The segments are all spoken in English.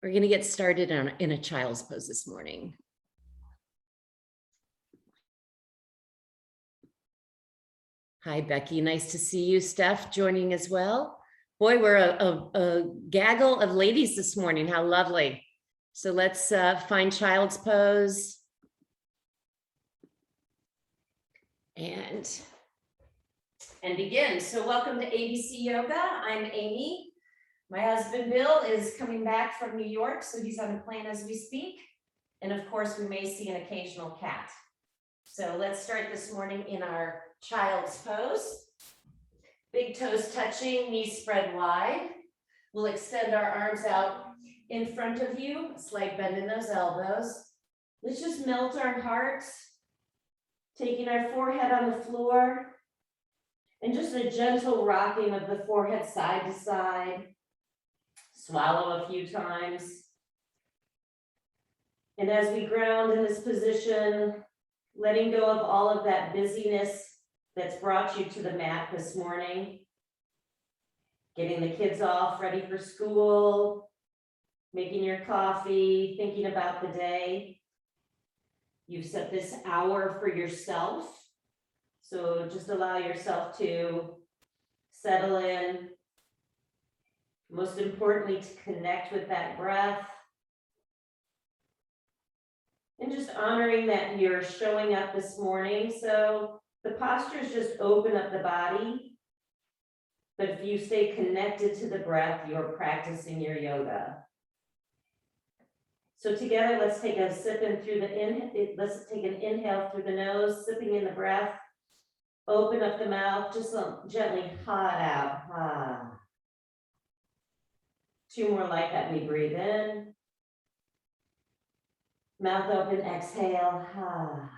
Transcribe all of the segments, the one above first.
We're going to get started in a child's pose this morning. Hi, Becky. Nice to see you. Steph joining as well. Boy, we're a gaggle of ladies this morning. How lovely. So let's find child's pose. And begin. So welcome to ABC Yoga. I'm Amy. My husband, Bill, is coming back from New York, so he's on the plane as we speak. And of course, we may see an occasional cat. So let's start this morning in our child's pose. Big toes touching, knees spread wide. We'll extend our arms out in front of you, a slight bend in those elbows. Let's just melt our hearts, taking our forehead on the floor, and just a gentle rocking of the forehead side to side. Swallow a few times. And as we ground in this position, letting go of all of that busyness that's brought you to the mat this morning, getting the kids off, ready for school, making your coffee, thinking about the day. You've set this hour for yourself. So just allow yourself to settle in. Most importantly, to connect with that breath. And just honoring that you're showing up this morning. So the postures just open up the body. But if you stay connected to the breath, you're practicing your yoga. So together, let's take a sip in through let's take an inhale through the nose, sipping in the breath. Open up the mouth, just gently hot out. Ah. Two more like that. We breathe in. Mouth open, exhale. Ah.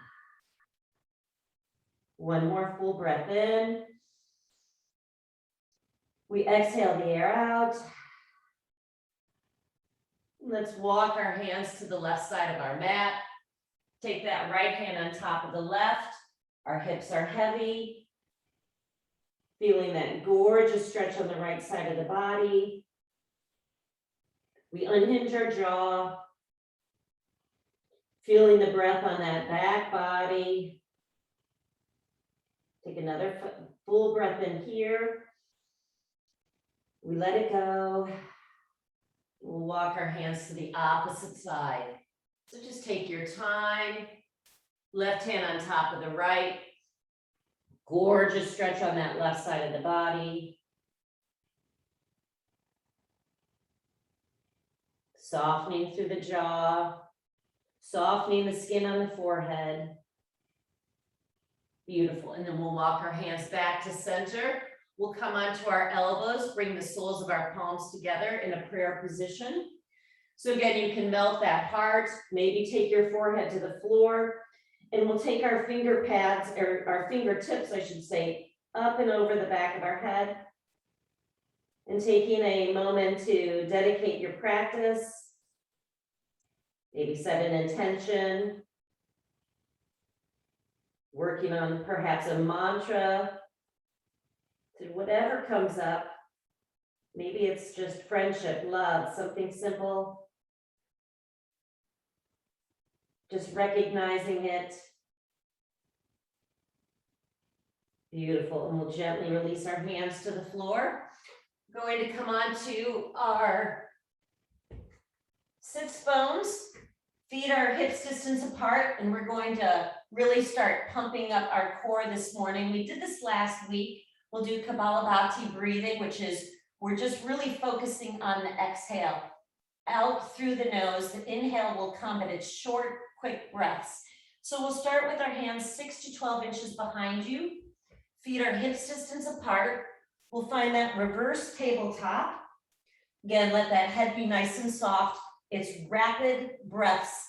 One more full breath in. We exhale the air out. Let's walk our hands to the left side of our mat. Take that right hand on top of the left. Our hips are heavy. Feeling that gorgeous stretch on the right side of the body. We unhinge our jaw. Feeling the breath on that back body. Take another full breath in here. We let it go. We'll walk our hands to the opposite side. So just take your time. Left hand on top of the right. Gorgeous stretch on that left side of the body. Softening through the jaw. Softening the skin on the forehead. Beautiful. And then we'll walk our hands back to center. We'll come onto our elbows, bring the soles of our palms together in a prayer position. So again, you can melt that heart, maybe take your forehead to the floor, and we'll take our finger pads, or our fingertips, I should say, up and over the back of our head. And taking a moment to dedicate your practice, maybe set an intention, working on perhaps a mantra, to whatever comes up. Maybe it's just friendship, love, something simple. Just recognizing it. Beautiful. And we'll gently release our hands to the floor. Going to come on to our sits bones. Feet are hips distance apart, and we're going to really start pumping up our core this morning. We did this last week. We'll do Kapalabhati breathing, which is, we're just really focusing on the exhale. Out through the nose, the inhale will come, but it's short, quick breaths. So we'll start with our hands 6 to 12 inches behind you. Feet are hips distance apart. We'll find that reverse tabletop. Again, let that head be nice and soft. It's rapid breaths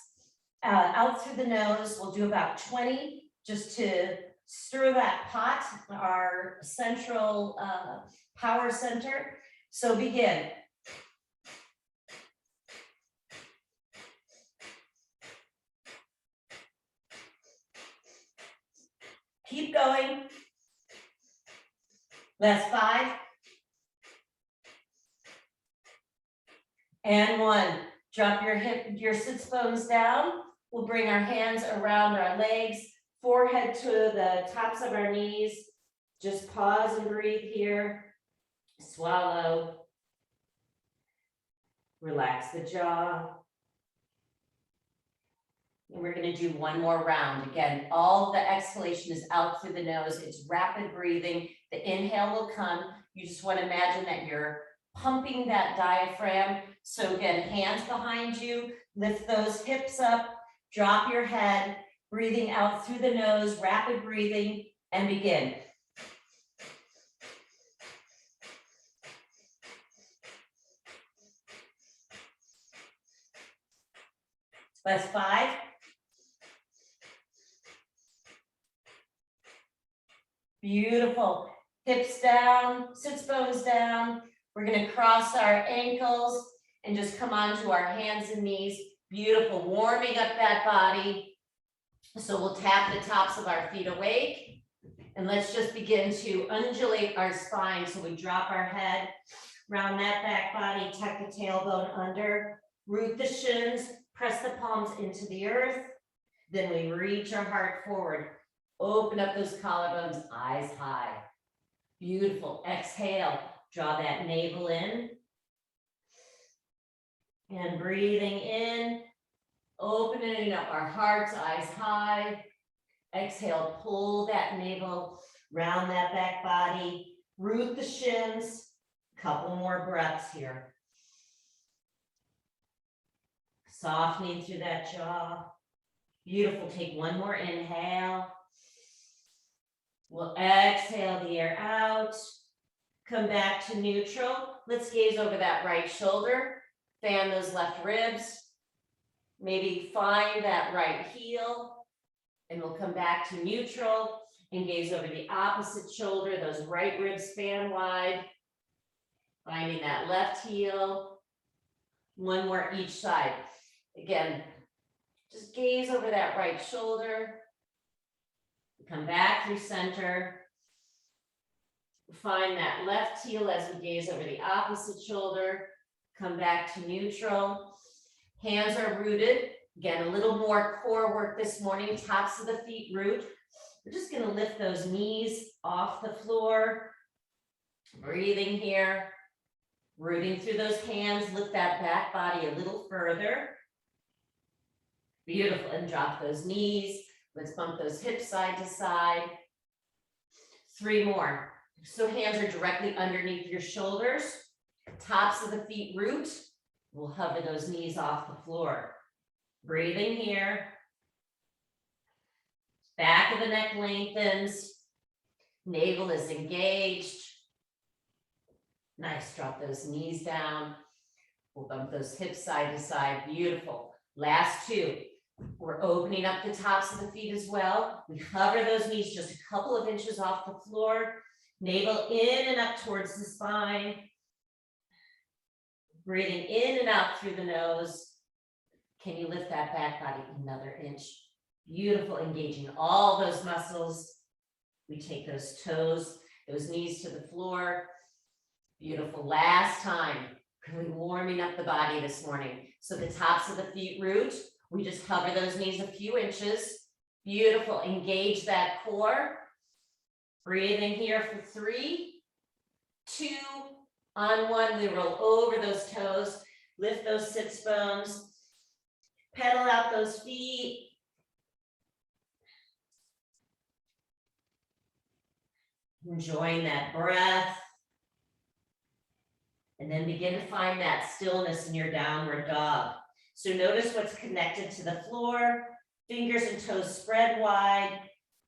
out through the nose. We'll do about 20 just to stir that pot, our central power center. So begin. Keep going. Last 5. And 1. Drop your sits bones down. We'll bring our hands around our legs, forehead to the tops of our knees. Just pause and breathe here. Swallow. Relax the jaw. And we're going to do one more round. Again, all the exhalation is out through the nose. It's rapid breathing. The inhale will come. You just want to imagine that you're pumping that diaphragm. So again, hands behind you, lift those hips up, drop your head, breathing out through the nose, rapid breathing, and begin. That's 5. Beautiful. Hips down, sits bones down. We're going to cross our ankles and just come onto our hands and knees. Beautiful. Warming up that body. So we'll tap the tops of our feet awake. And let's just begin to undulate our spine. So we drop our head, round that back body, tuck the tailbone under, root the shins, press the palms into the earth. Then we reach our heart forward. Open up those collarbones, eyes high. Beautiful. Exhale. Draw that navel in. And breathing in. Opening up our hearts, eyes high. Exhale. Pull that navel, round that back body. Root the shins. Couple more breaths here. Softening through that jaw. Beautiful. Take one more inhale. We'll exhale the air out. Come back to neutral. Let's gaze over that right shoulder. Fan those left ribs. Maybe find that right heel. And we'll come back to neutral and gaze over the opposite shoulder. Those right ribs fan wide. Finding that left heel. One more each side. Again, just gaze over that right shoulder. Come back through center. Find that left heel as we gaze over the opposite shoulder. Come back to neutral. Hands are rooted. Again, a little more core work this morning. Tops of the feet root. We're just going to lift those knees off the floor. Breathing here. Rooting through those hands. Lift that back body a little further. Beautiful. And drop those knees. Let's bump those hips side to side. 3 more. So hands are directly underneath your shoulders. Tops of the feet root. We'll hover those knees off the floor. Breathing here. Back of the neck lengthens. Navel is engaged. Nice. Drop those knees down. We'll bump those hips side to side. Beautiful. Last 2. We're opening up the tops of the feet as well. We hover those knees just a couple of inches off the floor. Navel in and up towards the spine. Breathing in and out through the nose. Can you lift that back body another inch? Beautiful. Engaging all those muscles. We take those toes, those knees to the floor. Beautiful. Last time. Really warming up the body this morning. So the tops of the feet root. We just hover those knees a few inches. Beautiful. Engage that core. Breathing here for 3, 2, on 1. We roll over those toes. Lift those sits bones. Pedal out those feet. Enjoying that breath. And then begin to find that stillness in your downward dog. So notice what's connected to the floor. Fingers and toes spread wide.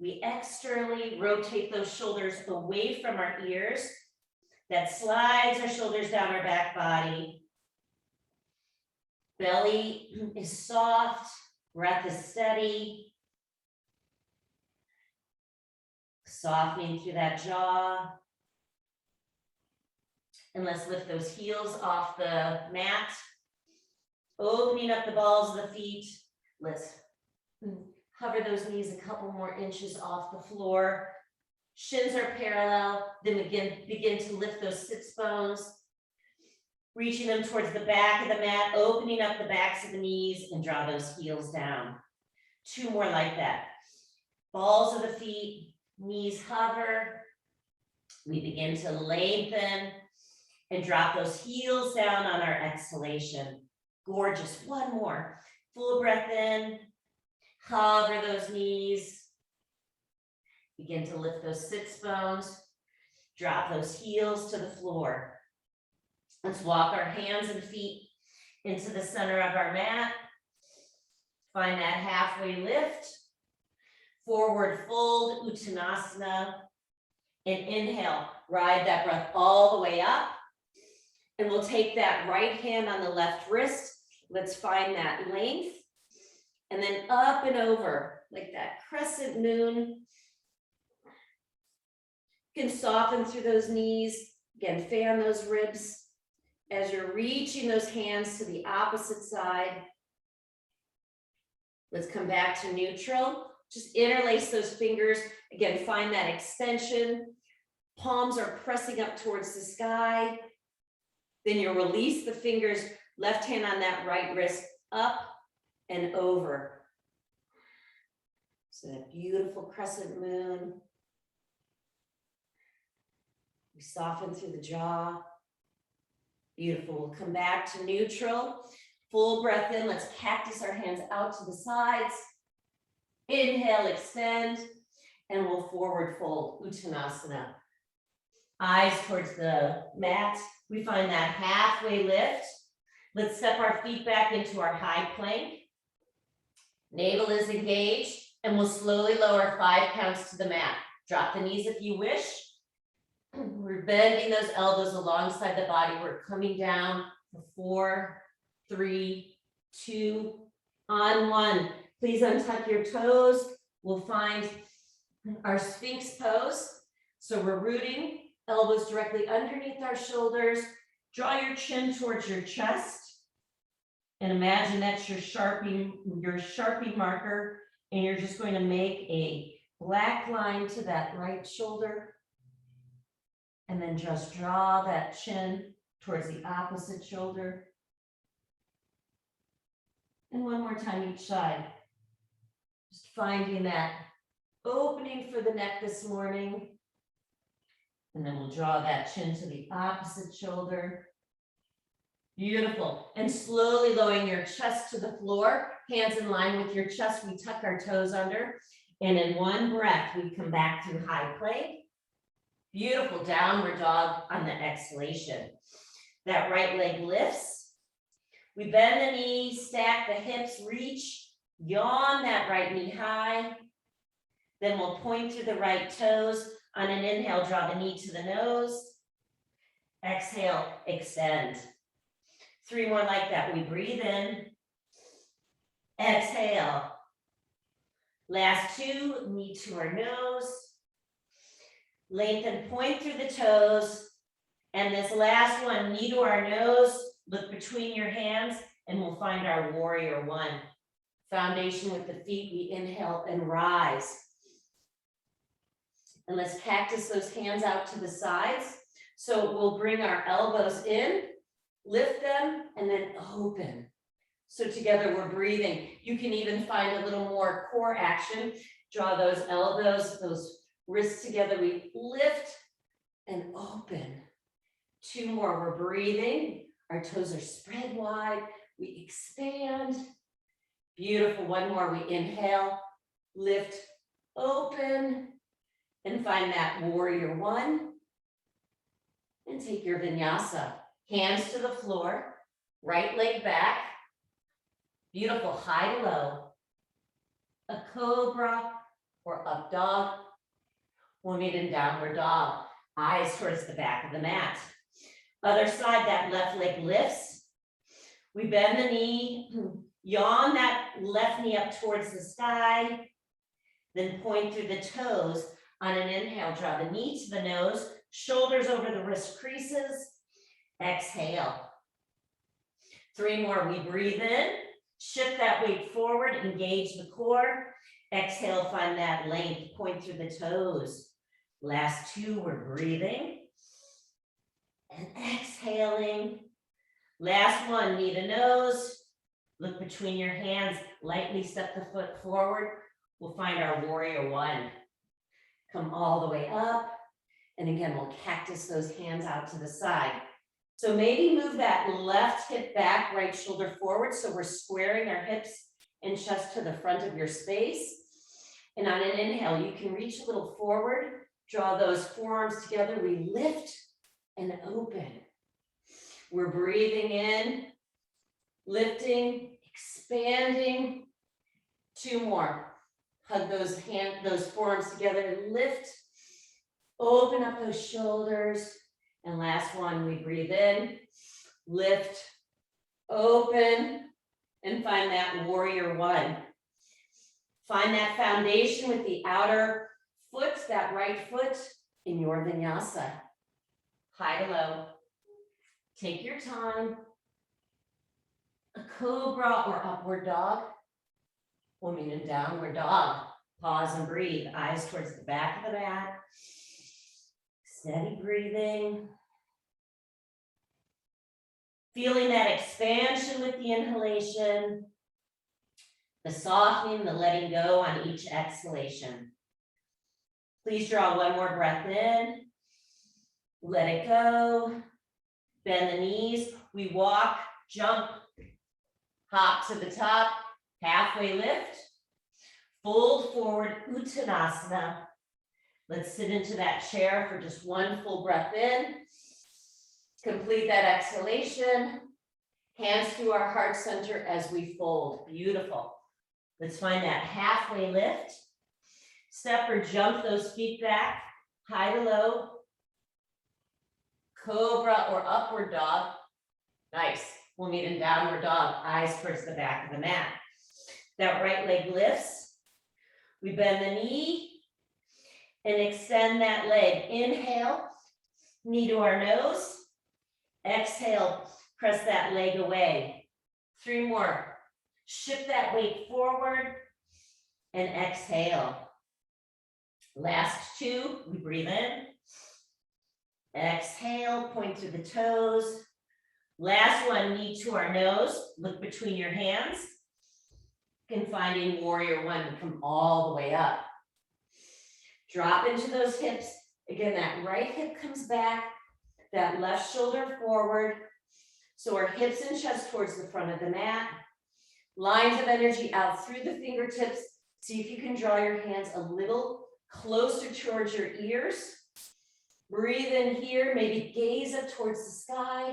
We externally rotate those shoulders away from our ears. That slides our shoulders down our back body. Belly is soft. Breath is steady. Softening through that jaw. And let's lift those heels off the mat. Opening up the balls of the feet. Let's hover those knees a couple more inches off the floor. Shins are parallel. Then begin to lift those sits bones. reaching them towards the back of the mat, opening up the backs of the knees, and draw those heels down. 2 more like that. Balls of the feet, knees hover. We begin to lengthen and drop those heels down on our exhalation. Gorgeous. 1 more. Full breath in. Hover those knees. Begin to lift those sits bones. Drop those heels to the floor. Let's walk our hands and feet into the center of our mat. Find that halfway lift. Forward fold, Uttanasana. And inhale, ride that breath all the way up. And we'll take that right hand on the left wrist. Let's find that length. And then up and over, like that crescent moon. You can soften through those knees. Again, fan those ribs as you're reaching those hands to the opposite side. Let's come back to neutral. Just interlace those fingers. Again, find that extension. Palms are pressing up towards the sky. Then you'll release the fingers, left hand on that right wrist, up and over. So that beautiful crescent moon. We soften through the jaw. Beautiful. We'll come back to neutral. Full breath in. Let's cactus our hands out to the sides. Inhale, extend, and we'll forward fold, Uttanasana. Eyes towards the mat. We find that halfway lift. Let's step our feet back into our high plank. Navel is engaged, and we'll slowly lower 5 counts to the mat. Drop the knees if you wish. We're bending those elbows alongside the body. We're coming down for 4, 3, 2, on 1. Please untuck your toes. We'll find our Sphinx Pose. So we're rooting, elbows directly underneath our shoulders. Draw your chin towards your chest. And imagine that's your Sharpie marker. And you're just going to make a black line to that right shoulder. And then just draw that chin towards the opposite shoulder. And 1 more time each side. Just finding that opening for the neck this morning. And then we'll draw that chin to the opposite shoulder. Beautiful. And slowly lowering your chest to the floor, hands in line with your chest. We tuck our toes under. And in 1 breath, we come back through high plank. Beautiful. Downward dog on the exhalation. That right leg lifts. We bend the knees, stack the hips, reach, yawn that right knee high. Then we'll point through the right toes. On an inhale, draw the knee to the nose. Exhale, extend. 3 more like that. We breathe in. Exhale. Last 2, knee to our nose. Lengthen, point through the toes. And this last one, knee to our nose, look between your hands, and we'll find our warrior 1. Foundation with the feet, we inhale and rise. And let's cactus those hands out to the sides. So we'll bring our elbows in, lift them, and then open. So together we're breathing. You can even find a little more core action. Draw those elbows, those wrists together. We lift and open. 2 more, we're breathing. Our toes are spread wide. We expand. Beautiful. 1 more, we inhale, lift, open, and find that warrior 1. And take your vinyasa. Hands to the floor, right leg back. Beautiful, high to low. A cobra or up dog. We'll meet in downward dog. Eyes towards the back of the mat. Other side, that left leg lifts. We bend the knee, yawn that left knee up towards the sky. Then point through the toes. On an inhale, draw the knee to the nose, shoulders over the wrist creases. Exhale. 3 more, we breathe in, shift that weight forward, engage the core. Exhale, find that length, point through the toes. Last 2, we're breathing. And exhaling, Last one, knee to nose. Look between your hands, lightly step the foot forward. We'll find our warrior one. Come all the way up. And again, we'll cactus those hands out to the side. So maybe move that left hip back, right shoulder forward. So we're squaring our hips and chest to the front of your space. And on an inhale, you can reach a little forward, draw those forearms together. We lift and open. We're breathing in, lifting, expanding. Two more. Hug those forearms together, lift, open up those shoulders. And last one, we breathe in, lift, open, and find that warrior one. Find that foundation with the outer foot, that right foot in your vinyasa. High to low. Take your time. A cobra or upward dog. We'll meet in downward dog. Pause and breathe. Eyes towards the back of the mat. Steady breathing. Feeling that expansion with the inhalation. The softening, the letting go on each exhalation. Please draw one more breath in. Let it go. Bend the knees. We walk, jump, hop to the top, halfway lift. Fold forward, Uttanasana. Let's sit into that chair for just one full breath in. Complete that exhalation. Hands through our heart center as we fold. Beautiful. Let's find that halfway lift. Step or jump those feet back, high to low. Cobra or upward dog. Nice. We'll meet in downward dog, eyes towards the back of the mat. That right leg lifts. We bend the knee and extend that leg. Inhale, knee to our nose. Exhale, press that leg away. 3 more. Shift that weight forward and exhale. Last 2, we breathe in. Exhale, point through the toes. Last one, knee to our nose. Look between your hands. You can find in warrior one to come all the way up. Drop into those hips. Again, that right hip comes back, that left shoulder forward. So our hips and chest towards the front of the mat. Lines of energy out through the fingertips. See if you can draw your hands a little closer towards your ears. Breathe in here, maybe gaze up towards the sky.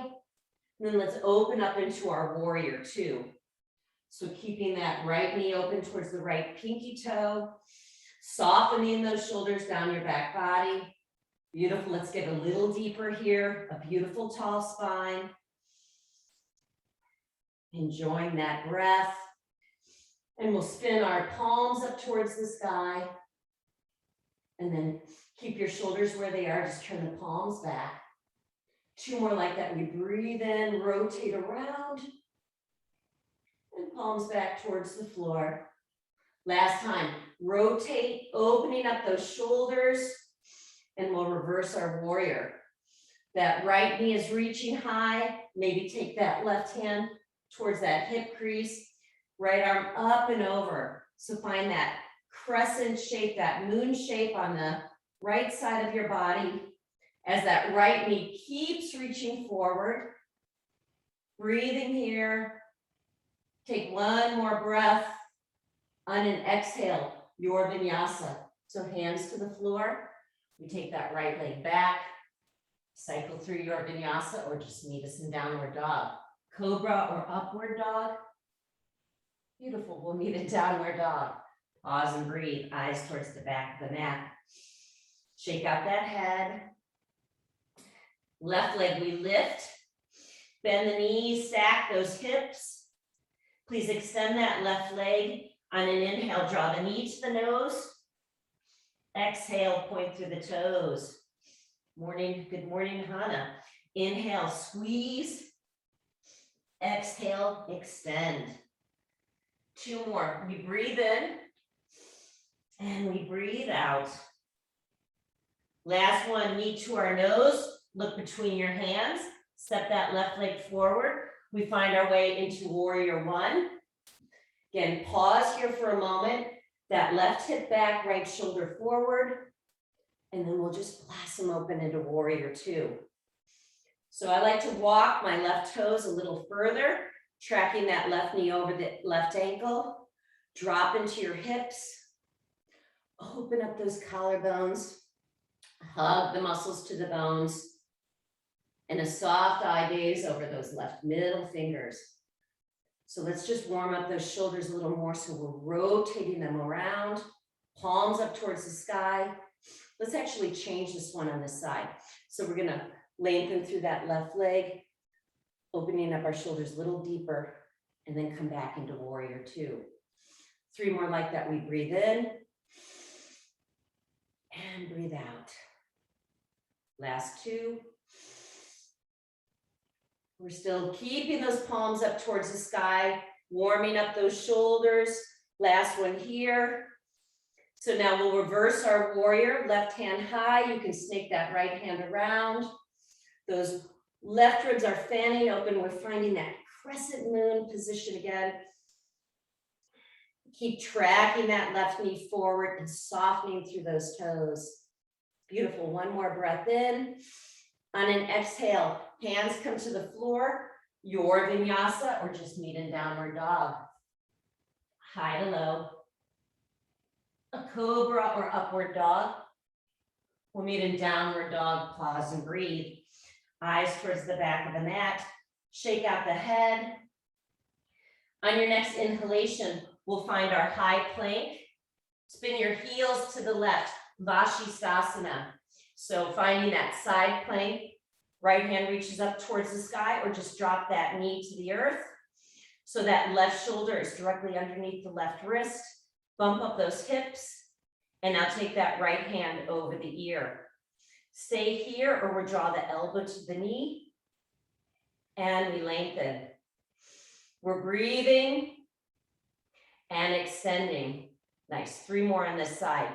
And then let's open up into our warrior two. So keeping that right knee open towards the right pinky toe. Softening those shoulders down your back body. Beautiful. Let's get a little deeper here. A beautiful tall spine. Enjoying that breath. And we'll spin our palms up towards the sky. And then keep your shoulders where they are. Just turn the palms back. 2 more like that. We breathe in, rotate around. And palms back towards the floor. Last time, rotate, opening up those shoulders. And we'll reverse our warrior. That right knee is reaching high. Maybe take that left hand towards that hip crease. Right arm up and over. So find that crescent shape, that moon shape on the right side of your body. As that right knee keeps reaching forward. Breathing here. Take one more breath. On an exhale, your vinyasa. So hands to the floor. We take that right leg back. Cycle through your vinyasa or just meet us in downward dog. Cobra or upward dog. Beautiful. We'll meet in downward dog. Pause and breathe. Eyes towards the back of the mat. Shake out that head. Left leg we lift. Bend the knees, stack those hips. Please extend that left leg. On an inhale, draw the knee to the nose. Exhale, point through the toes. Good morning, Hana. Inhale, squeeze. Exhale, extend. 2 more. We breathe in and we breathe out. Last one, knee to our nose. Look between your hands. Step that left leg forward. we find our way into warrior one. Again, pause here for a moment. That left hip back, right shoulder forward. And then we'll just blossom open into warrior two. So I like to walk my left toes a little further, tracking that left knee over the left ankle. Drop into your hips. Open up those collarbones. Hug the muscles to the bones. And a soft eye gaze over those left middle fingers. So let's just warm up those shoulders a little more. So we're rotating them around, palms up towards the sky. Let's actually change this one on this side. So we're gonna lengthen through that left leg, opening up our shoulders a little deeper, and then come back into warrior two. 3 more like that. We breathe in and breathe out. Last 2. We're still keeping those palms up towards the sky, warming up those shoulders. Last one here. So now we'll reverse our warrior, left hand high. You can snake that right hand around. Those left ribs are fanning open. We're finding that crescent moon position again. Keep tracking that left knee forward and softening through those toes. Beautiful. One more breath in. On an exhale, hands come to the floor, your vinyasa, or just meet in downward dog. High to low. A cobra or upward dog. We'll meet in downward dog, pause and breathe. Eyes towards the back of the mat. Shake out the head. On your next inhalation, we'll find our high plank. Spin your heels to the left, Shavasana. So finding that side plank, right hand reaches up towards the sky, or just drop that knee to the earth. So that left shoulder is directly underneath the left wrist. Bump up those hips, and now take that right hand over the ear. Stay here, or we draw the elbow to the knee, and we lengthen. We're breathing and extending. Nice. 3 more on this side.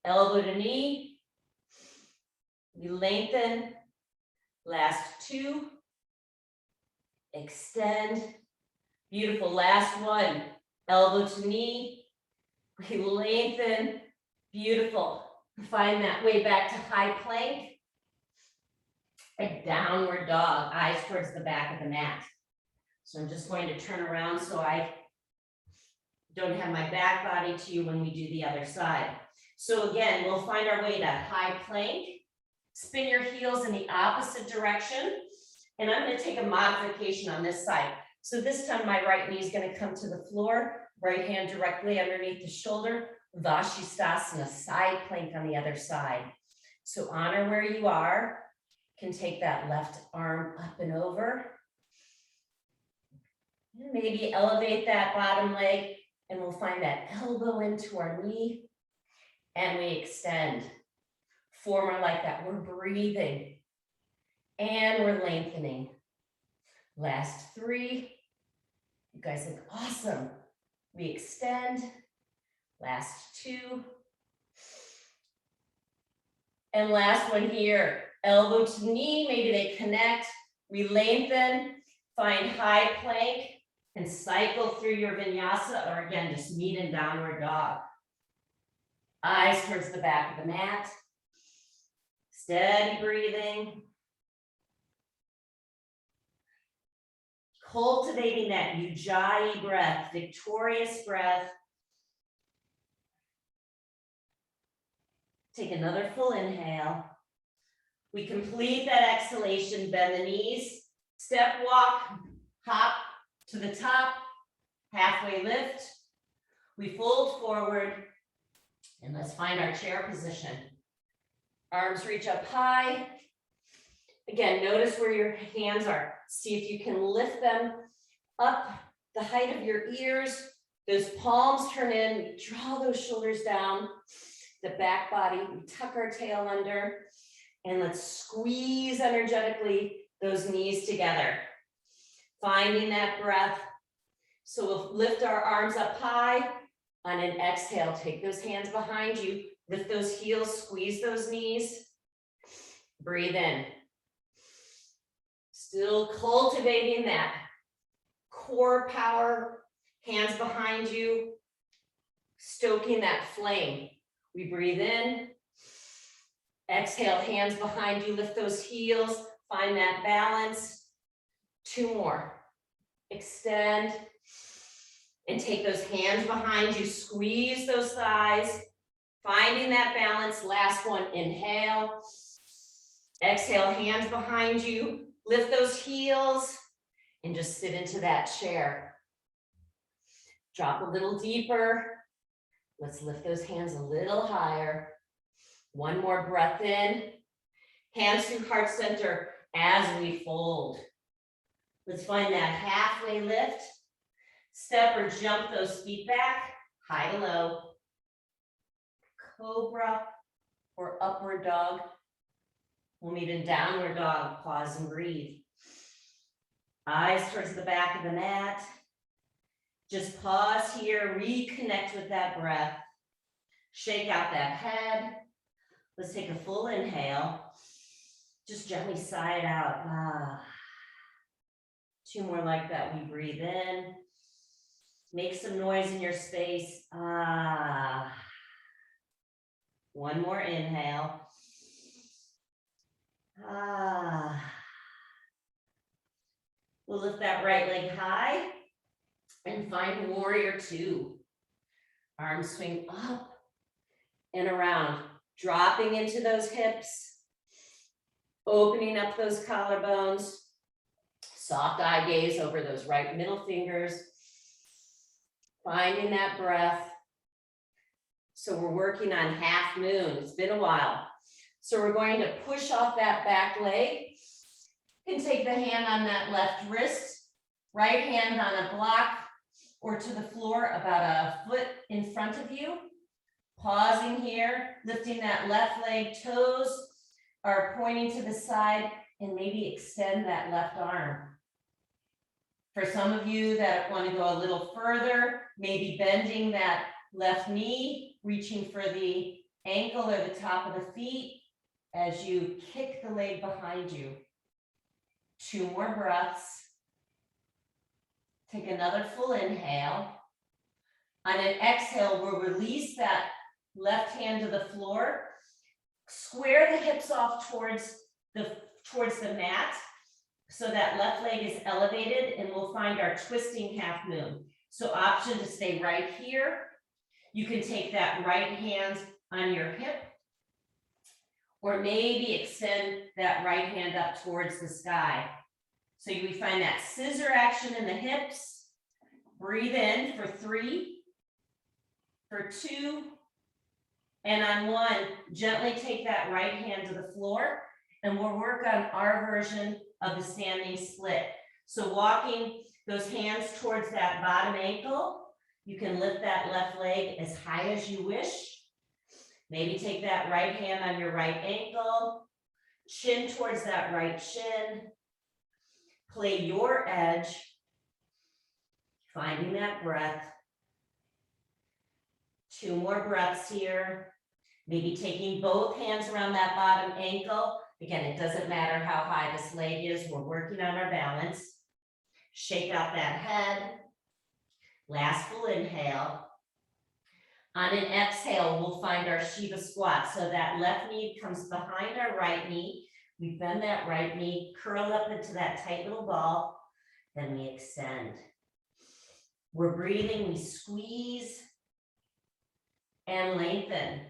Elbow to knee. We lengthen. Last 2. Extend. Beautiful. Last one. Elbow to knee. We lengthen. Beautiful. Find that way back to high plank. A downward dog. Eyes towards the back of the mat. So I'm just going to turn around so I don't have my back body to you when we do the other side. So again, we'll find our way to high plank. Spin your heels in the opposite direction. And I'm going to take a modification on this side. So this time my right knee is going to come to the floor, right hand directly underneath the shoulder, Vashisthasana, side plank on the other side. So honor where you are. Can take that left arm up and over. Maybe elevate that bottom leg, and we'll find that elbow into our knee, and we extend. 4 more like that. We're breathing, and we're lengthening. Last 3. You guys look awesome. We extend. Last 2. And last one here. Elbow to knee, maybe they connect. We lengthen, find high plank, and cycle through your vinyasa, or again, just meet in downward dog. Eyes towards the back of the mat. Steady breathing. Cultivating that Ujjayi breath, victorious breath. Take another full inhale. We complete that exhalation, bend the knees, step walk, hop to the top, halfway lift. We fold forward, and let's find our chair position. Arms reach up high. Again, notice where your hands are. See if you can lift them up the height of your ears. Those palms turn in, we draw those shoulders down, the back body, we tuck our tail under, and let's squeeze energetically those knees together. Finding that breath. So we'll lift our arms up high. On an exhale, take those hands behind you, lift those heels, squeeze those knees. Breathe in. Still cultivating that core power, hands behind you, stoking that flame. We breathe in, exhale, hands behind you, lift those heels, find that balance. 2 more. Extend and take those hands behind you, squeeze those thighs, finding that balance. Last one, inhale. Exhale, hands behind you, lift those heels and just sit into that chair. Drop a little deeper. Let's lift those hands a little higher. 1 more breath in. Hands through heart center as we fold. Let's find that halfway lift. Step or jump those feet back, high to low. Cobra or upward dog. We'll meet in downward dog. Pause and breathe. Eyes towards the back of the mat. Just pause here, reconnect with that breath. Shake out that head. Let's take a full inhale. Just gently sigh it out. 2 more like that. We breathe in. Make some noise in your space. 1 more inhale. We'll lift that right leg high and find warrior 2. Arms swing up and around, dropping into those hips, opening up those collarbones, soft eye gaze over those right middle fingers, finding that breath. So we're working on half moon. It's been a while. So we're going to push off that back leg. You can take the hand on that left wrist, right hand on a block or to the floor about a foot in front of you. Pausing here, lifting that left leg, toes are pointing to the side, and maybe extend that left arm. For some of you that want to go a little further, maybe bending that left knee, reaching for the ankle or the top of the feet as you kick the leg behind you. 2 more breaths. Take another full inhale. On an exhale, we'll release that left hand to the floor. Square the hips off towards the mat so that left leg is elevated, and we'll find our twisting half moon. So option to stay right here. You can take that right hand on your hip, or maybe extend that right hand up towards the sky. So we find that scissor action in the hips. Breathe in for 3, for 2, and on 1, gently take that right hand to the floor, and we'll work on our version of the standing split. So walking those hands towards that bottom ankle, you can lift that left leg as high as you wish. Maybe take that right hand on your right ankle, chin towards that right shin. Play your edge, finding that breath. 2 more breaths here. Maybe taking both hands around that bottom ankle. Again, it doesn't matter how high this leg is. We're working on our balance. Shake out that head. Last full inhale. On an exhale, we'll find our Shiva Squat. So that left knee comes behind our right knee. We bend that right knee, curl up into that tight little ball. Then we extend. We're breathing, we squeeze and lengthen.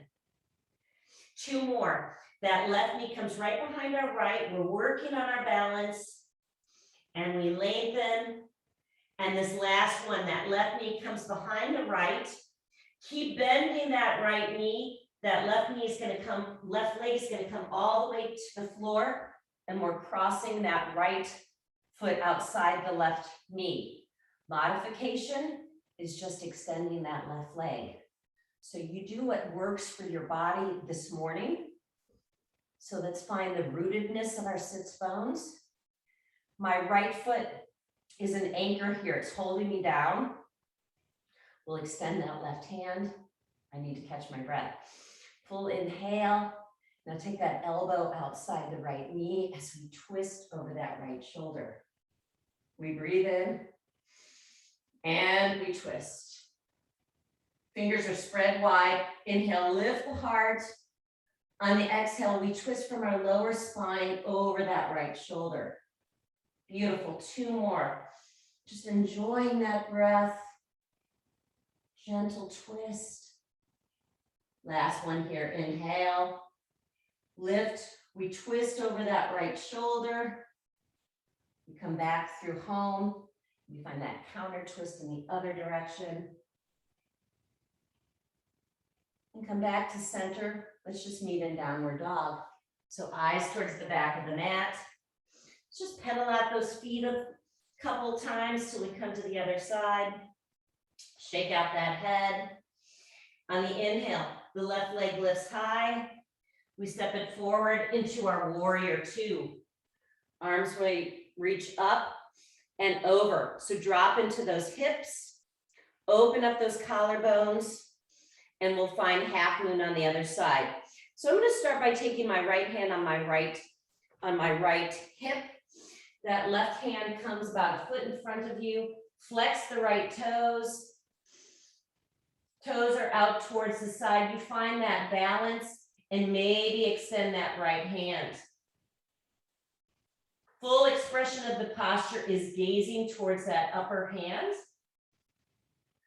2 more. That left knee comes right behind our right. We're working on our balance and we lengthen. And this last one, that left knee comes behind the right. Keep bending that right knee. That left leg is going to come all the way to the floor, and we're crossing that right foot outside the left knee. Modification is just extending that left leg. So you do what works for your body this morning. So let's find the rootedness of our sits bones. My right foot is an anchor here. It's holding me down. We'll extend that left hand. I need to catch my breath. Full inhale. Now take that elbow outside the right knee as we twist over that right shoulder. We breathe in. And we twist. Fingers are spread wide. Inhale, lift the heart. On the exhale, we twist from our lower spine over that right shoulder. Beautiful, 2 more. Just enjoying that breath. Gentle twist. Last one here, inhale. Lift, we twist over that right shoulder. We come back through home. We find that counter twist in the other direction. And come back to center. Let's just meet in downward dog. So eyes towards the back of the mat. Let's just pedal out those feet a couple times till we come to the other side. Shake out that head. On the inhale, the left leg lifts high. We step it forward into our warrior 2. Arms may reach up and over. So drop into those hips, open up those collarbones, and we'll find half moon on the other side. So I'm going to start by taking my right hand on my right hip. That left hand comes about a foot in front of you. Flex the right toes. Toes are out towards the side. You find that balance and maybe extend that right hand. Full expression of the posture is gazing towards that upper hand.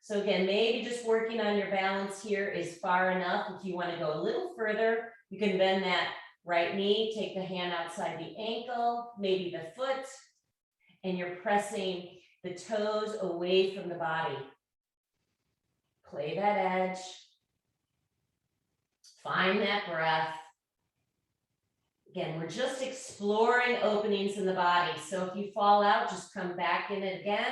So again, maybe just working on your balance here is far enough. If you want to go a little further, you can bend that right knee, take the hand outside the ankle, maybe the foot, and you're pressing the toes away from the body. Play that edge. Find that breath. Again, we're just exploring openings in the body. So if you fall out, just come back in it again.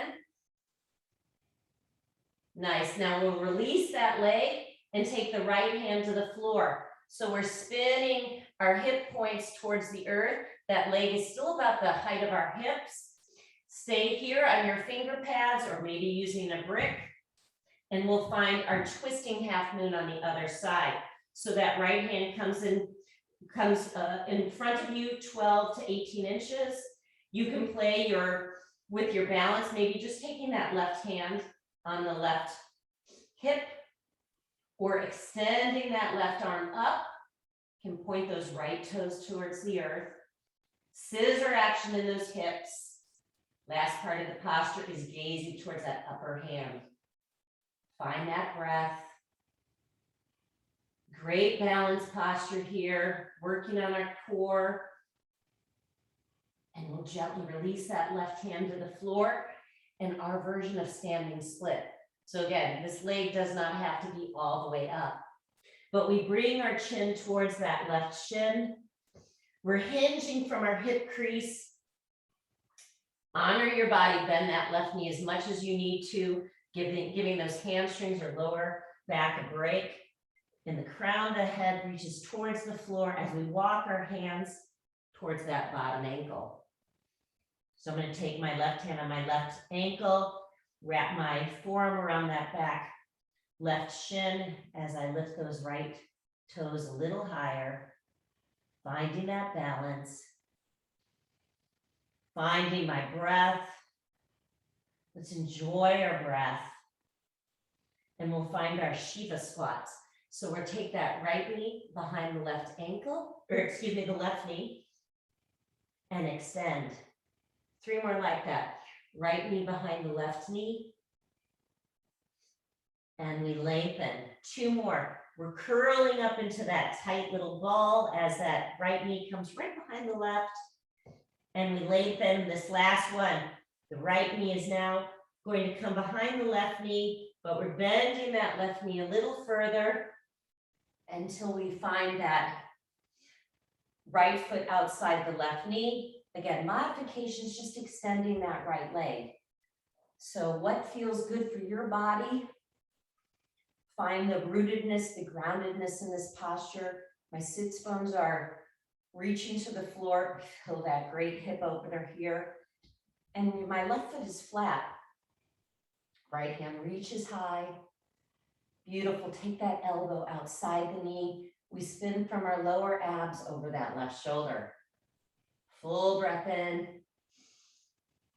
Nice. Now we'll release that leg and take the right hand to the floor. So we're spinning our hip points towards the earth. That leg is still about the height of our hips. Stay here on your finger pads or maybe using a brick. And we'll find our twisting half moon on the other side. So that right hand comes in front of you 12 to 18 inches. You can play with your balance, maybe just taking that left hand on the left hip or extending that left arm up. You can point those right toes towards the earth. Scissor action in those hips. Last part of the posture is gazing towards that upper hand. Find that breath. Great balance posture here, working on our core. And we'll gently release that left hand to the floor and our version of standing split. So again, this leg does not have to be all the way up, but we bring our chin towards that left shin. We're hinging from our hip crease. Honor your body, bend that left knee as much as you need to, giving those hamstrings or lower back a break. And the crown of the head reaches towards the floor as we walk our hands towards that bottom ankle. So I'm going to take my left hand on my left ankle, wrap my forearm around that back left shin as I lift those right toes a little higher, finding that balance, finding my breath. Let's enjoy our breath. And we'll find our Shiva Squats. So we'll take that right knee behind the left ankle, the left knee, and extend. 3 more like that. Right knee behind the left knee. And we lengthen. 2 more. We're curling up into that tight little ball as that right knee comes right behind the left. And we lengthen this last one. The right knee is now going to come behind the left knee, but we're bending that left knee a little further until we find that right foot outside the left knee. Again, modification is just extending that right leg. So what feels good for your body? Find the rootedness, the groundedness in this posture. My sits bones are reaching to the floor. Feel that great hip opener here. And my left foot is flat. Right hand reaches high. Beautiful. Take that elbow outside the knee. We spin from our lower abs over that left shoulder. Full breath in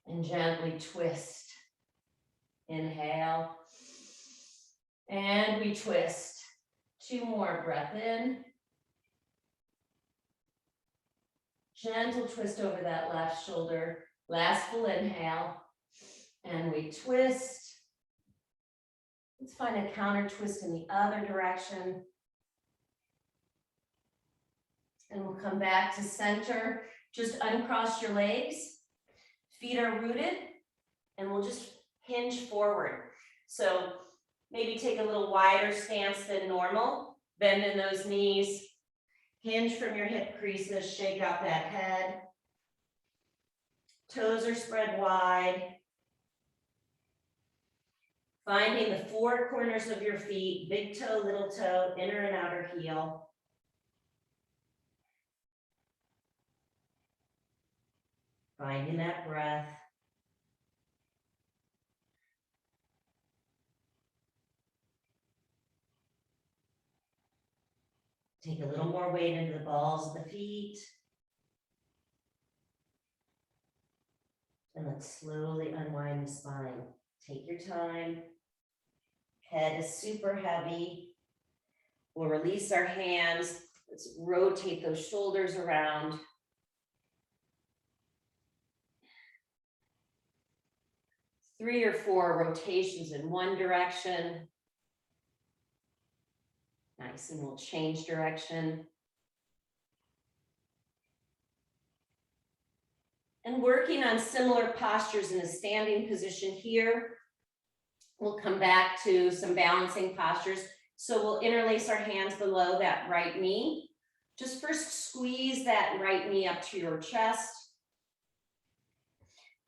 and gently twist. Inhale. And we twist. 2 more, breath in. Gentle twist over that left shoulder. Last full inhale. And we twist. Let's find a counter twist in the other direction. And we'll come back to center. Just uncross your legs. Feet are rooted. And we'll just hinge forward. So maybe take a little wider stance than normal. Bend in those knees. Hinge from your hip creases. Shake out that head. Toes are spread wide. Finding the 4 corners of your feet, big toe, little toe, inner and outer heel. Finding that breath. Take a little more weight into the balls of the feet. And let's slowly unwind the spine. Take your time. Head is super heavy. We'll release our hands. Let's rotate those shoulders around. Three or 4 rotations in one direction. Nice, and we'll change direction. And working on similar postures in a standing position here. We'll come back to some balancing postures. So we'll interlace our hands below that right knee. Just first squeeze that right knee up to your chest.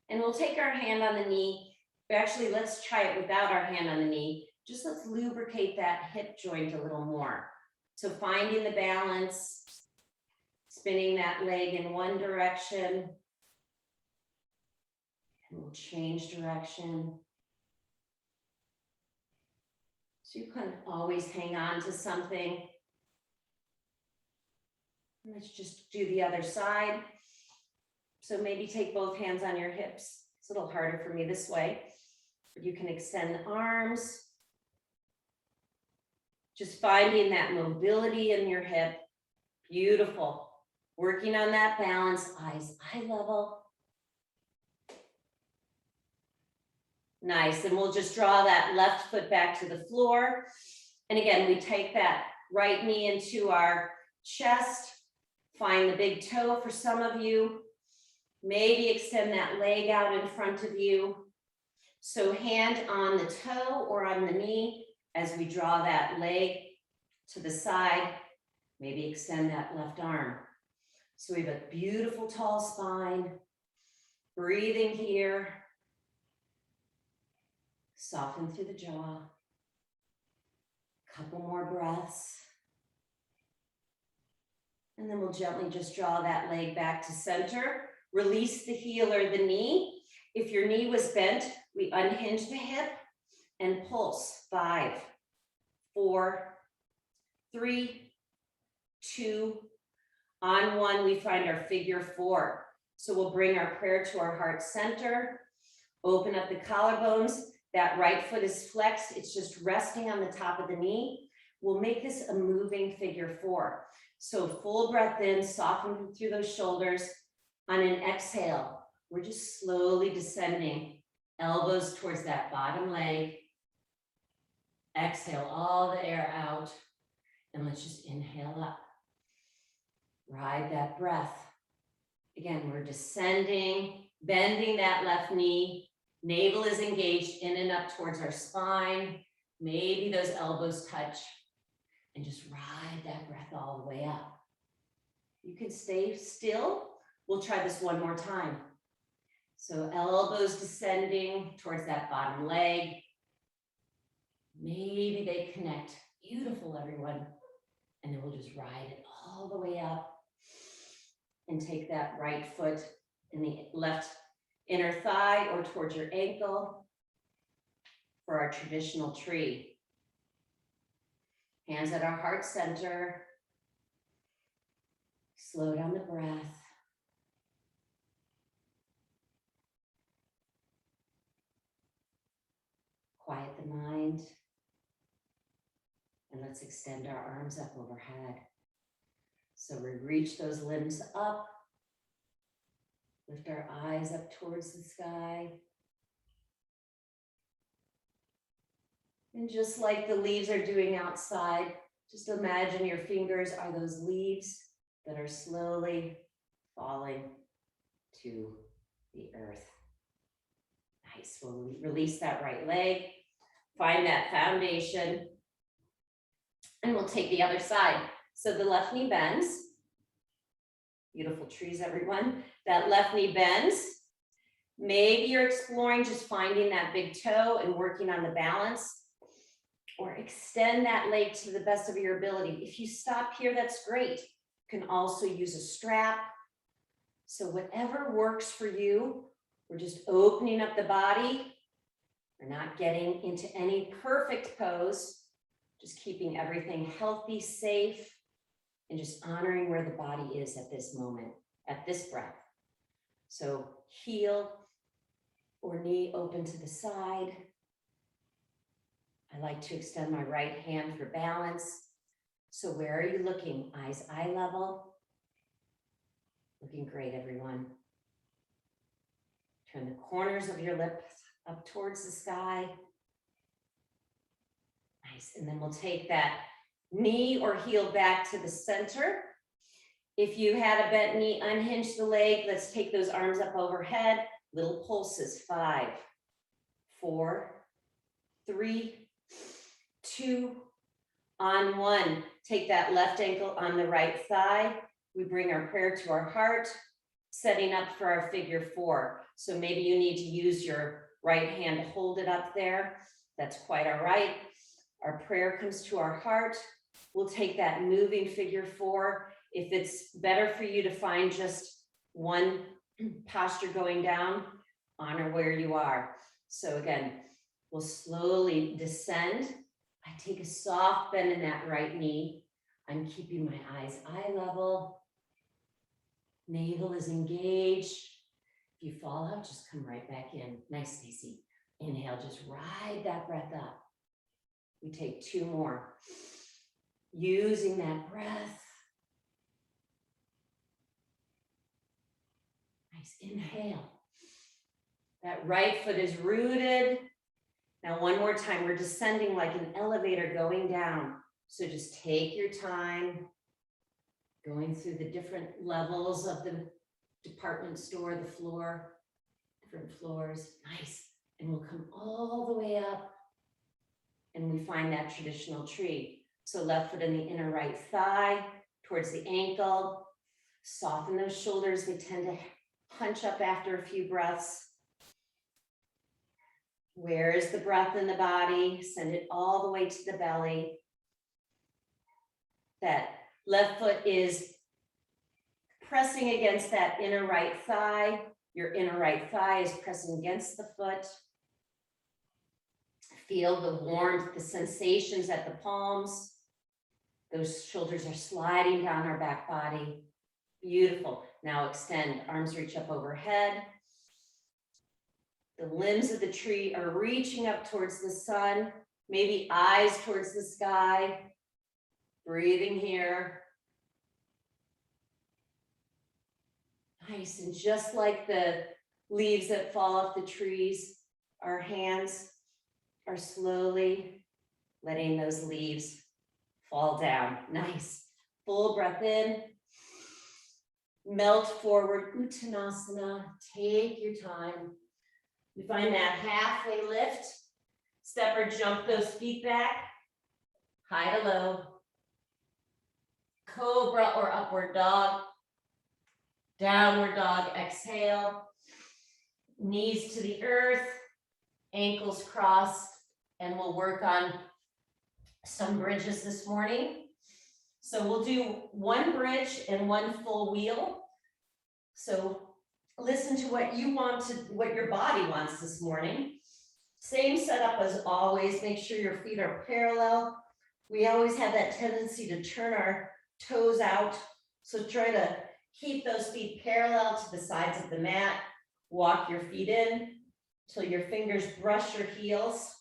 And we'll take our hand on the knee. Actually, let's try it without our hand on the knee. Just let's lubricate that hip joint a little more. So finding the balance, spinning that leg in one direction. And we'll change direction. So you can always hang on to something. Let's just do the other side. So maybe take both hands on your hips. It's a little harder for me this way, but you can extend the arms. Just finding that mobility in your hip. Beautiful. Working on that balance, eyes eye level. Nice, and we'll just draw that left foot back to the floor. And again, we take that right knee into our chest. Find the big toe for some of you. Maybe extend that leg out in front of you. So hand on the toe or on the knee as we draw that leg to the side. Maybe extend that left arm. So we have a beautiful tall spine. Breathing here. Soften through the jaw. Couple more breaths. And then we'll gently just draw that leg back to center. Release the heel or the knee. If your knee was bent, we unhinge the hip and pulse. 5, 4, 3, 2, on 1, we find our figure 4. So we'll bring our prayer to our heart center. Open up the collarbones. That right foot is flexed. It's just resting on the top of the knee. We'll make this a moving figure 4. So full breath in, soften through those shoulders. On an exhale, we're just slowly descending. Elbows towards that bottom leg. Exhale all the air out. And let's just inhale up. Ride that breath. Again, we're descending, bending that left knee. Navel is engaged in and up towards our spine. Maybe those elbows touch. And just ride that breath all the way up. You can stay still. We'll try this one more time. So elbows descending towards that bottom leg. Maybe they connect. Beautiful, everyone. And then we'll just ride it all the way up. And take that right foot in the left inner thigh or towards your ankle for our traditional tree. Hands at our heart center. Slow down the breath. quiet the mind. And let's extend our arms up overhead. So we reach those limbs up, lift our eyes up towards the sky. And just like the leaves are doing outside, just imagine your fingers are those leaves that are slowly falling to the earth. Nice, we'll release that right leg, find that foundation, and we'll take the other side. So the left knee bends. Beautiful trees, everyone. That left knee bends. Maybe you're exploring just finding that big toe and working on the balance, or extend that leg to the best of your ability. If you stop here, that's great. You can also use a strap. So whatever works for you, we're just opening up the body. We're not getting into any perfect pose, just keeping everything healthy, safe, and just honoring where the body is at this moment, at this breath. So heel or knee open to the side. I like to extend my right hand for balance. So where are you looking? Eyes eye level. Looking great, everyone. Turn the corners of your lips up towards the sky. Nice, and then we'll take that knee or heel back to the center. If you had a bent knee, unhinge the leg. Let's take those arms up overhead. Little pulses, 5, 4, 3, 2, on 1. Take that left ankle on the right thigh. We bring our prayer to our heart, setting up for our figure 4. So maybe you need to use your right hand to hold it up there. That's quite all right. Our prayer comes to our heart. We'll take that moving figure 4. If it's better for you to find just one posture going down, honor where you are. So again, we'll slowly descend. I take a soft bend in that right knee. I'm keeping my eyes eye level. Navel is engaged. If you fall out, just come right back in. Nice, Stacy. Inhale, just ride that breath up. We take 2 more. Using that breath. Nice, inhale. That right foot is rooted. Now, one more time, we're descending like an elevator going down. So just take your time, going through the different levels of the department store, the floor, different floors. Nice. And we'll come all the way up and we find that traditional tree. So left foot in the inner right thigh, towards the ankle. Soften those shoulders. They tend to hunch up after a few breaths. Where is the breath in the body? Send it all the way to the belly. That left foot is pressing against that inner right thigh. Your inner right thigh is pressing against the foot. Feel the warmth, the sensations at the palms. Those shoulders are sliding down our back body. Beautiful. Now extend, arms reach up overhead. The limbs of the tree are reaching up towards the sun, maybe eyes towards the sky. Breathing here. Nice, and just like the leaves that fall off the trees, our hands are slowly letting those leaves fall down. Nice. Full breath in. Melt forward, Uttanasana. Take your time. You find that halfway lift. Step or jump those feet back. High to low. Cobra or upward dog. Downward dog, exhale. Knees to the earth. Ankles crossed. And we'll work on some bridges this morning. So we'll do one bridge and one full wheel. So listen to what you want to, what your body wants this morning. Same setup as always. Make sure your feet are parallel. We always have that tendency to turn our toes out. So try to keep those feet parallel to the sides of the mat. Walk your feet in till your fingers brush your heels.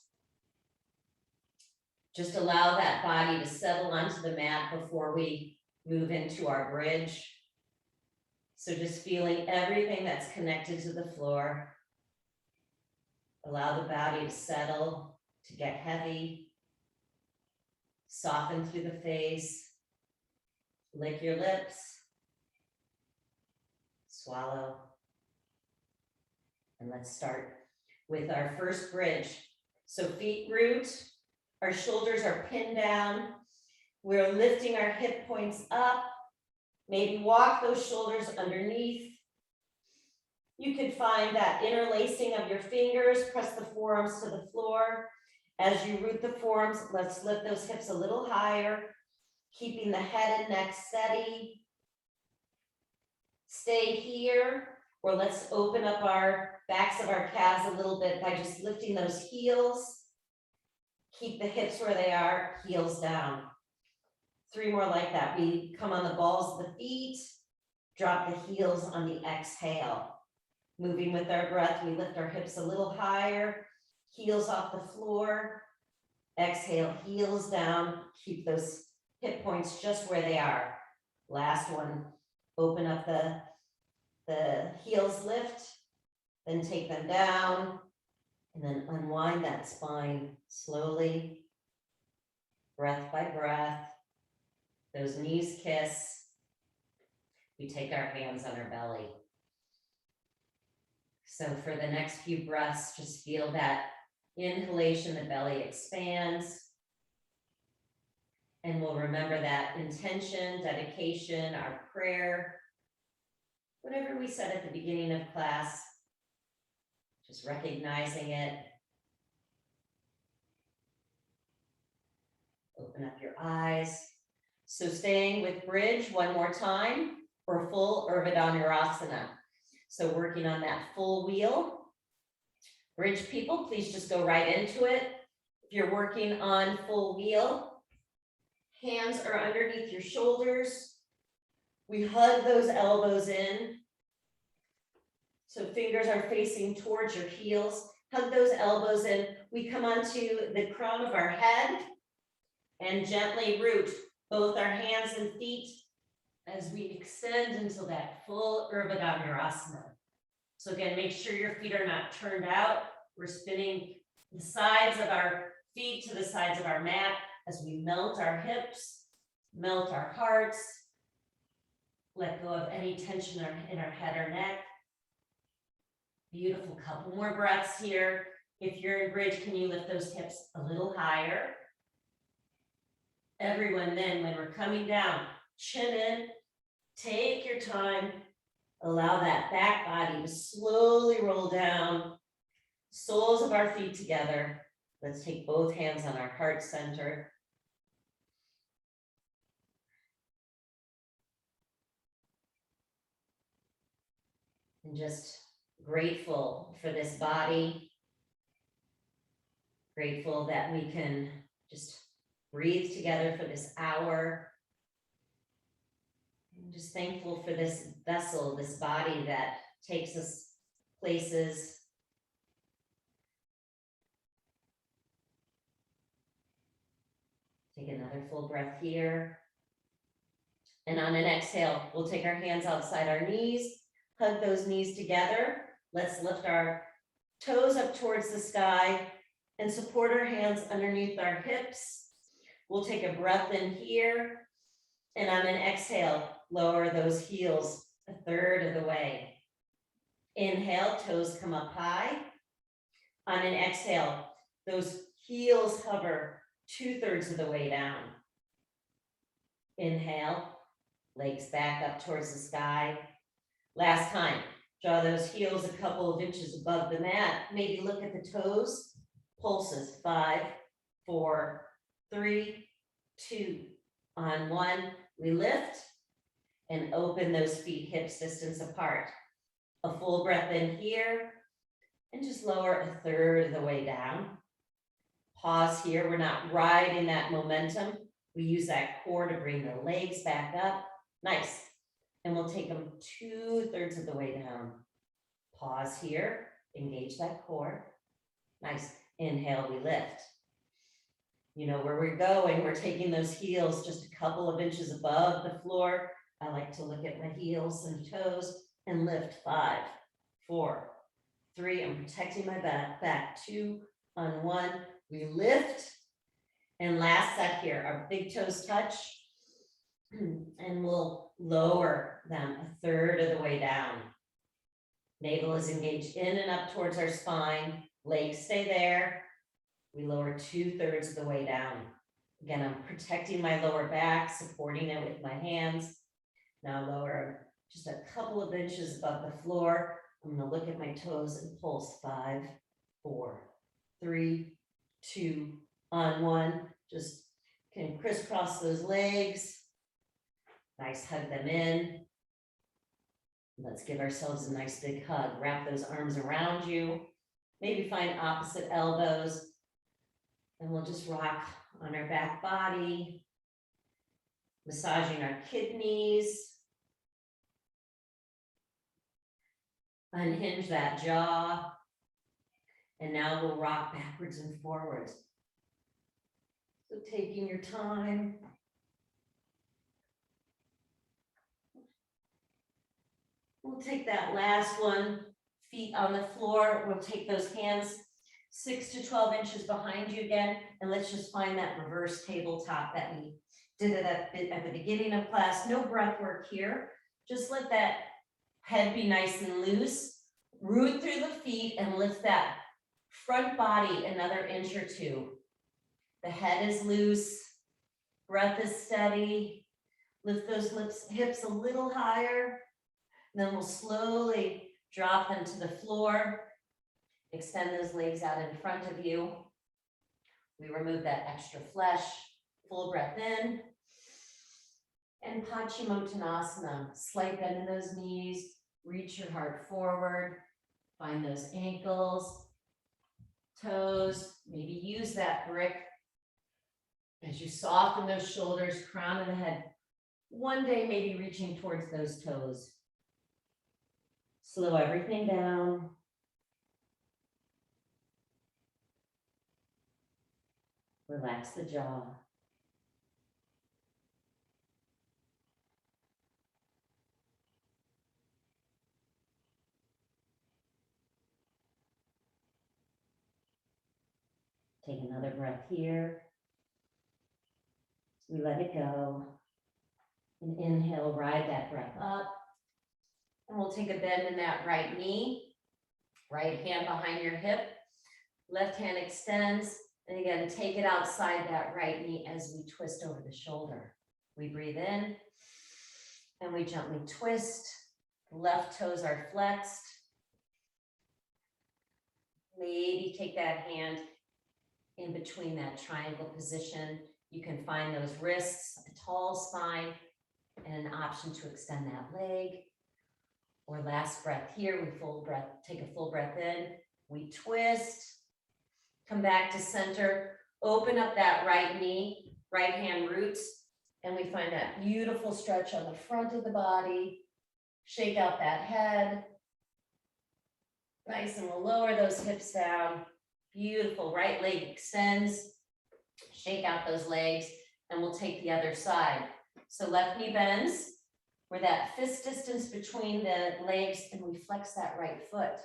Just allow that body to settle onto the mat before we move into our bridge. So just feeling everything that's connected to the floor. Allow the body to settle, to get heavy. Soften through the face. Lick your lips. Swallow. And let's start with our first bridge. So feet root, our shoulders are pinned down. We're lifting our hip points up. Maybe walk those shoulders underneath. You could find that interlacing of your fingers, press the forearms to the floor. As you root the forearms, let's lift those hips a little higher, keeping the head and neck steady. Stay here, or let's open up our backs of our calves a little bit by just lifting those heels. Keep the hips where they are, heels down. 3 more like that. We come on the balls of the feet, drop the heels on the exhale. Moving with our breath, we lift our hips a little higher, heels off the floor. Exhale, heels down. Keep those hip points just where they are. Last one, open up the heels lift, then take them down, and then unwind that spine slowly, breath by breath. Those knees kiss. We take our hands on our belly. So for the next few breaths, just feel that inhalation, the belly expands. And we'll remember that intention, dedication, our prayer, whatever we said at the beginning of class, just recognizing it. Open up your eyes. So staying with bridge one more time for full Urdhva. So working on that full wheel. Bridge people, please just go right into it. If you're working on full wheel, hands are underneath your shoulders. We hug those elbows in. So fingers are facing towards your heels. Hug those elbows in. We come onto the crown of our head and gently root both our hands and feet as we extend into that full Urdhva. So again, make sure your feet are not turned out. We're spinning the sides of our feet to the sides of our mat as we melt our hips, melt our hearts, let go of any tension in our head or neck. Beautiful, couple more breaths here. If you're in bridge, can you lift those hips a little higher? Everyone then, when we're coming down, chin in, take your time, allow that back body to slowly roll down, soles of our feet together. Let's take both hands on our heart center. And just grateful for this body, grateful that we can just breathe together for this hour. I'm just thankful for this vessel, this body that takes us places. Take another full breath here. And on an exhale, we'll take our hands outside our knees, hug those knees together. Let's lift our toes up towards the sky and support our hands underneath our hips. We'll take a breath in here. And on an exhale, lower those heels a third of the way. Inhale, toes come up high. On an exhale, those heels hover 2/3 of the way down. Inhale, legs back up towards the sky. Last time, draw those heels a couple of inches above the mat. Maybe look at the toes. Pulses, 5, 4, 3, 2. On 1, we lift and open those feet hips distance apart. A full breath in here and just lower a third of the way down. Pause here. We're not riding that momentum. We use that core to bring the legs back up. Nice. And we'll take them 2/3 of the way down. Pause here. Engage that core. Nice. Inhale, we lift. You know where we're going. We're taking those heels just a couple of inches above the floor. I like to look at my heels and toes and lift 5, 4, 3. I'm protecting my back 2 on 1. We lift. And last set here, our big toes touch. And we'll lower them 1/3 of the way down. Navel is engaged in and up towards our spine. Legs stay there. We lower 2/3 of the way down. Again, I'm protecting my lower back, supporting it with my hands. Now lower just a couple of inches above the floor. I'm going to look at my toes and pulse 5, 4, 3, 2, on 1. Just can crisscross those legs. Nice, hug them in. Let's give ourselves a nice big hug. Wrap those arms around you. Maybe find opposite elbows. And we'll just rock on our back body, massaging our kidneys. Unhinge that jaw. And now we'll rock backwards and forwards. So taking your time. We'll take that last one, feet on the floor. We'll take those hands 6 to 12 inches behind you again. And let's just find that reverse tabletop that we did it at the beginning of class. No breath work here. Just let that head be nice and loose. Root through the feet and lift that front body another inch or 2. The head is loose. Breath is steady. Lift those hips a little higher. And then we'll slowly drop them to the floor. Extend those legs out in front of you. We remove that extra flesh. Full breath in. And Uttanasana. Slight bend in those knees. Reach your heart forward. Find those ankles, toes. Maybe use that brick as you soften those shoulders, crown of the head. One day, maybe reaching towards those toes. Slow everything down. Relax the jaw. Take another breath here. We let it go. And inhale, ride that breath up. And we'll take a bend in that right knee. Right hand behind your hip. Left hand extends. And again, take it outside that right knee as we twist over the shoulder. We breathe in. And we gently twist. Left toes are flexed. Maybe take that hand in between that triangle position. You can find those wrists, a tall spine, and an option to extend that leg. Or last breath here, we take a full breath in, we twist, come back to center, open up that right knee, right hand roots, and we find that beautiful stretch on the front of the body. Shake out that head. Nice, and we'll lower those hips down. Beautiful, right leg extends. Shake out those legs, and we'll take the other side. So left knee bends. We're that fist distance between the legs, and we flex that right foot.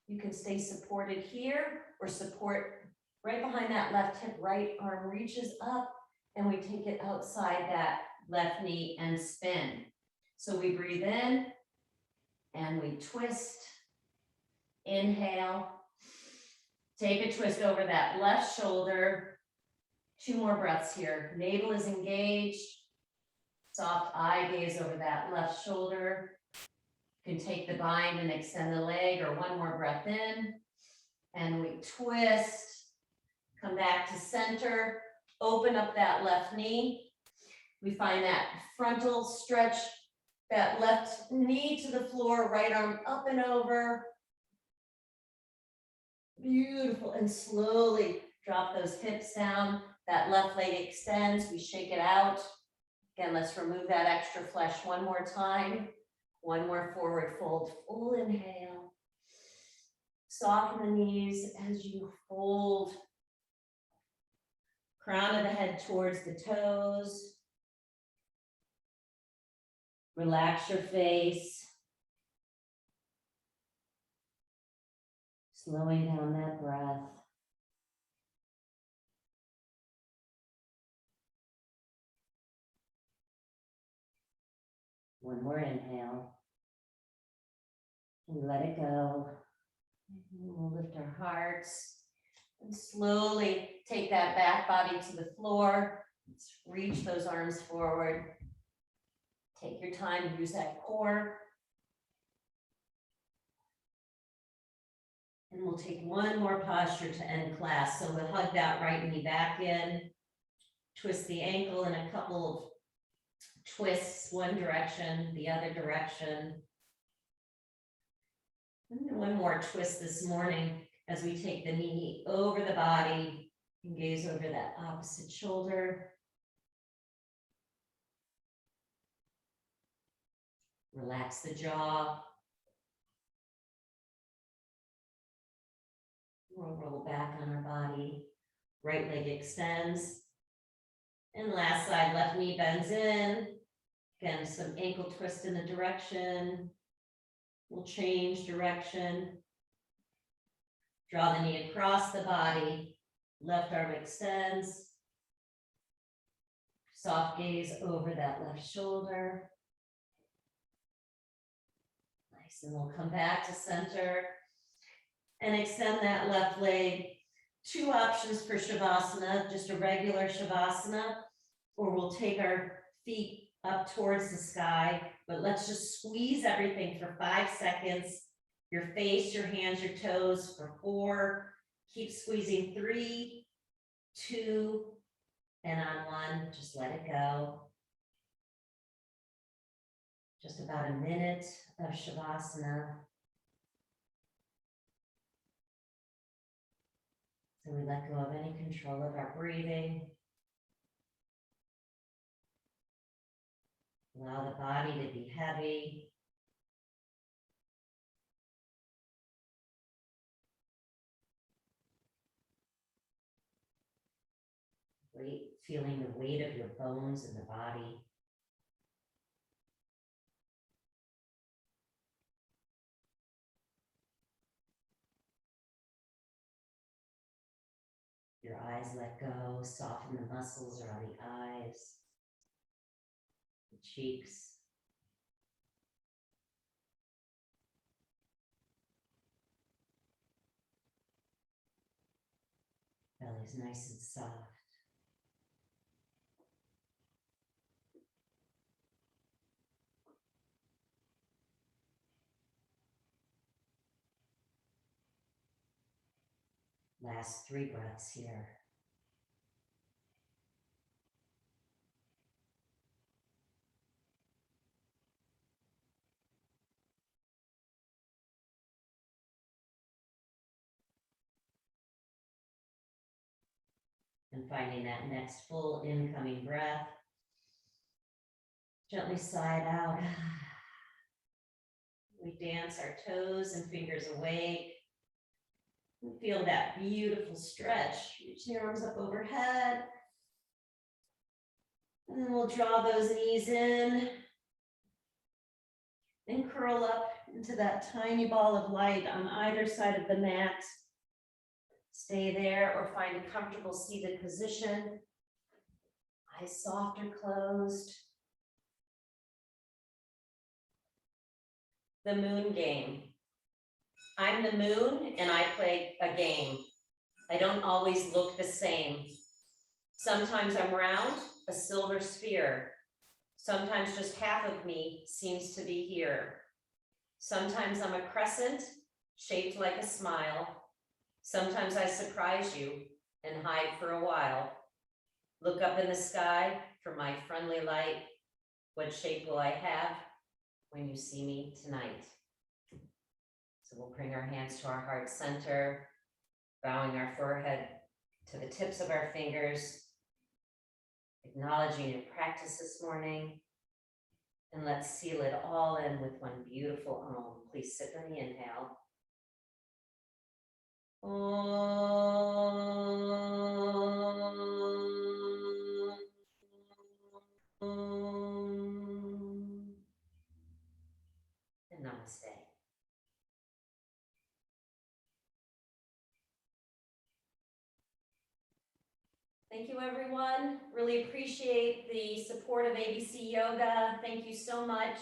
You can stay supported here, or support right behind that left hip. Right arm reaches up, and we take it outside that left knee and spin. So we breathe in, and we twist. Inhale. Take a twist over that left shoulder. 2 more breaths here. Navel is engaged. Soft eye gaze over that left shoulder. You can take the bind and extend the leg, or 1 more breath in. And we twist. Come back to center. Open up that left knee. We find that frontal stretch, that left knee to the floor, right arm up and over. Beautiful. And slowly drop those hips down. That left leg extends. We shake it out. Again, let's remove that extra flesh 1 more time. 1 more forward fold. Full inhale. Soften the knees as you fold. Crown of the head towards the toes. Relax your face. Slowing down that breath. One more inhale. And let it go. And we'll lift our hearts and slowly take that back body to the floor. Let's reach those arms forward. Take your time to use that core. And we'll take one more posture to end class. So we'll hug that right knee back in, twist the ankle in a couple of twists, one direction, the other direction. And one more twist this morning as we take the knee over the body and gaze over that opposite shoulder. Relax the jaw. We'll roll back on our body. Right leg extends. And last side, left knee bends in. Again, some ankle twist in the direction. We'll change direction. Draw the knee across the body. Left arm extends. Soft gaze over that left shoulder. Nice, and we'll come back to center and extend that left leg. Two options for Shavasana, just a regular Shavasana, or we'll take our feet up towards the sky, but let's just squeeze everything for 5 seconds. Your face, your hands, your toes for 4. Keep squeezing 3, 2, and on 1, just let it go. Just about a minute of Shavasana. So we let go of any control of our breathing. Allow the body to be heavy. Feeling the weight of your bones in the body. Your eyes let go, soften the muscles around the eyes, the cheeks. Belly's nice and soft. Last 3 breaths here. And finding that next full incoming breath. Gently sigh it out. We dance our toes and fingers awake. We feel that beautiful stretch. Reach the arms up overhead. And then we'll draw those knees in and curl up into that tiny ball of light on either side of the mat. Stay there or find a comfortable seated position. Eyes soft or closed. The moon game. I'm the moon and I play a game. I don't always look the same. Sometimes I'm round, a silver sphere. Sometimes just half of me seems to be here. Sometimes I'm a crescent, shaped like a smile. Sometimes I surprise you and hide for a while. Look up in the sky for my friendly light. What shape will I have when you see me tonight? So we'll bring our hands to our heart center, bowing our forehead to the tips of our fingers, acknowledging your practice this morning. And let's seal it all in with one beautiful Om. Please sit on the inhale. Om. Thank you, everyone. Really appreciate the support of ABC Yoga. Thank you so much.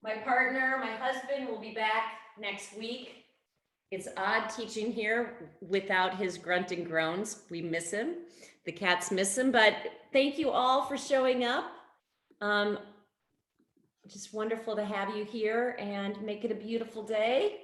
My partner, my husband, will be back next week. It's odd teaching here without his grunt and groans. We miss him. The cats miss him, but thank you all for showing up. Just wonderful to have you here, and make it a beautiful day.